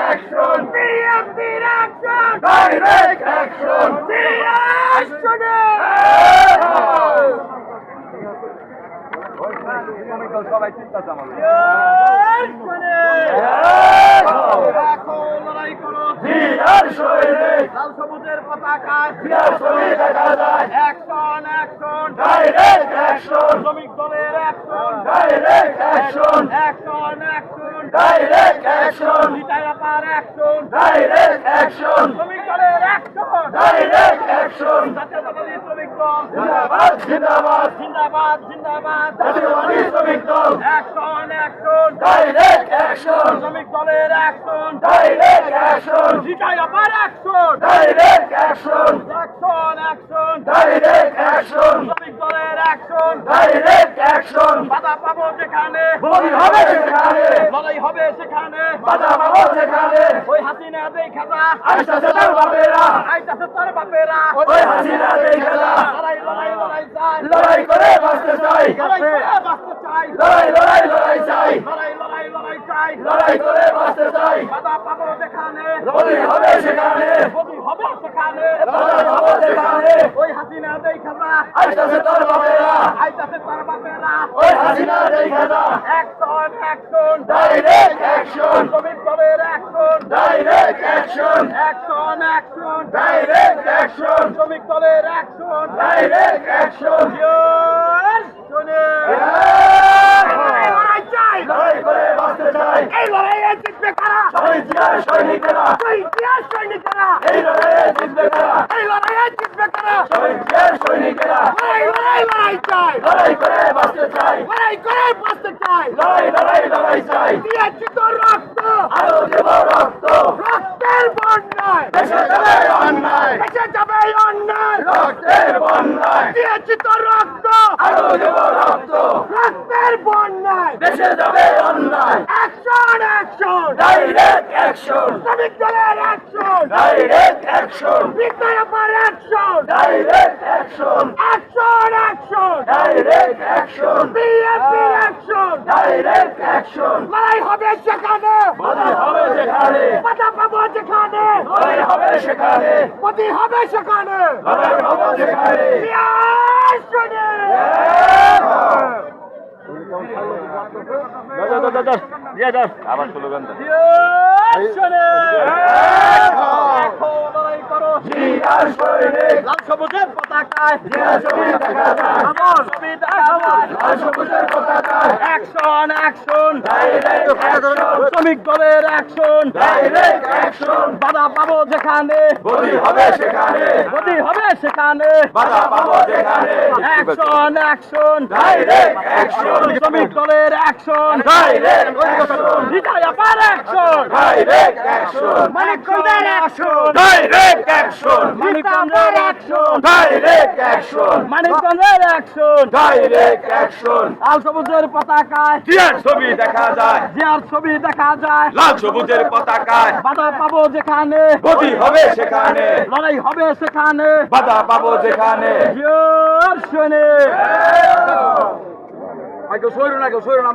action, BNPর action, direct action, সবাই চিন্তা লড়াই করো জিয়ার সৈনিক লাল সবুজের পতাকায় জিয়ার ছবি দেখা যায় অ্যাকশন অ্যাকশন ডাইরেক্ট অ্যাকশন শ্রমিক দলের action direct action action action direct action জিতায়াপার অ্যাকশন ডাইরেক্ট অ্যাকশন শ্রমিক দলের অ্যাকশন ডাইরেক্ট অ্যাকশন জাতীয়তাবাদী শ্রমিক দল জিন্দাবাদ জিন্দাবাদ জিন্দাবাদ জিন্দাবাদ জাতীয়তাবাদী শ্রমিক দল অ্যাকশন অ্যাকশন ডাইরেক্ট অ্যাকশন শ্রমিক দলের অ্যাকশন ডাইরেক্ট অ্যাকশন জিতায়াপার action direct action action action direct action শ্রমিক দলের অ্যাকশন ডাইরেক্ট অ্যাকশন বাধা পাবো যেখানে বলি হবে সেখানে লড়াই হবে সেখানে বাধা পাবো সেখানে ওই হাসিনা দেখা যা আইতাছে তার বাপেরা আইতাছে তার বাপেরা ওই হাসিনা দেখা যা লড়াই লড়াই লড়াই চাই লড়াই করে বাঁচতে চাই লড়াই করে বাঁচতে চাই লড়াই লড়াই লড়াই চাই লড়াই লড়াই লড়াই চাই লড়াই করে বাঁচতে চাই বাধা পাবো যেখানে বলি হবে সেখানে বলি হবে সেখানে বাধা পাবো যেখানে ওই হাসিনা দেখা যা আইতাছে তার বাপেরা আইতাছে তার বাপেরা ওই হাসিনা দেখা যা অ্যাকশন অ্যাকশন ডাইরেক্ট অ্যাকশন শ্রমিক দলের action direct action action action direct action শ্রমিক দলের অ্যাকশন ডাইরেক্ট অ্যাকশন লড়াই চাই লড়াই করে বাঁচতে চাই এই লড়াইয়ে জিতবে কারা শহীদ জিয়ার সৈনিকেরা শহীদ জিয়ার সৈনিকেরা এই লড়াইয়ে জিতবে কারা এই লড়াইয়ে জিতবে কারা শহীদ জিয়ার সৈনিকেরা লড়াই লড়াই লড়াই চাই লড়াই করে বাঁচতে চাই লড়াই করে বাঁচতে চাই লড়াই লড়াই লড়াই চাই দিয়েছি তো রক্ত আরো দেব রক্ত রক্তের বন্যায় দেশে যাবে অন্যায় দেশে যাবে অন্যায় রক্তের বন্যায় দিয়েছি তো রক্ত আরো দেব রক্ত রক্তের বন্যায় দেশে যাবে অন্যায় অ্যাকশন অ্যাকশন ডাইরেক্ট অ্যাকশন শ্রমিক দলের অ্যাকশন ডাইরেক্ট অ্যাকশন বিদ্যায়াপার action direct action action action direct action বিএনপির অ্যাকশন ডাইরেক্ট অ্যাকশন লড়াই হবে সেখানে বলি হবে সেখানে বাধা পাবো যেখানে লড়াই হবে সেখানে বলি হবে সেখানে লড়াই হবে সেখানে আবার স্লোগান লাল সবুজের পতাকায় অ্যাকশন অ্যাকশন শ্রমিক দলের অ্যাকশন বাধা পাবো যেখানে বলি হবে সেখানে বলি হবে সেখানে বাধা পাবো যেখানে অ্যাকশন অ্যাকশন ডাইরেক্ট অ্যাকশন শ্রমিক দলের অ্যাকশন ডাইরেক্ট অ্যাকশন জিতায়াপার অ্যাকশন ডাইরেক্ট অ্যাকশন মানিকগঞ্জের অ্যাকশন ডাইরেক্ট অ্যাকশন মানিকগঞ্জের অ্যাকশন ডাইরেক্ট অ্যাকশন মানিকগঞ্জের অ্যাকশন ডাইরেক্ট অ্যাকশন লাল সবুজের পতাকায় জিয়ার ছবি দেখা যায় জিয়ার ছবি দেখা যায় লাল সবুজের পতাকায় বাধা পাবো যেখানে বলি হবে সেখানে লড়াই হবে সেখানে বাধা পাবো যেখানে জিয়ার সৈনিক কেউ সইরো না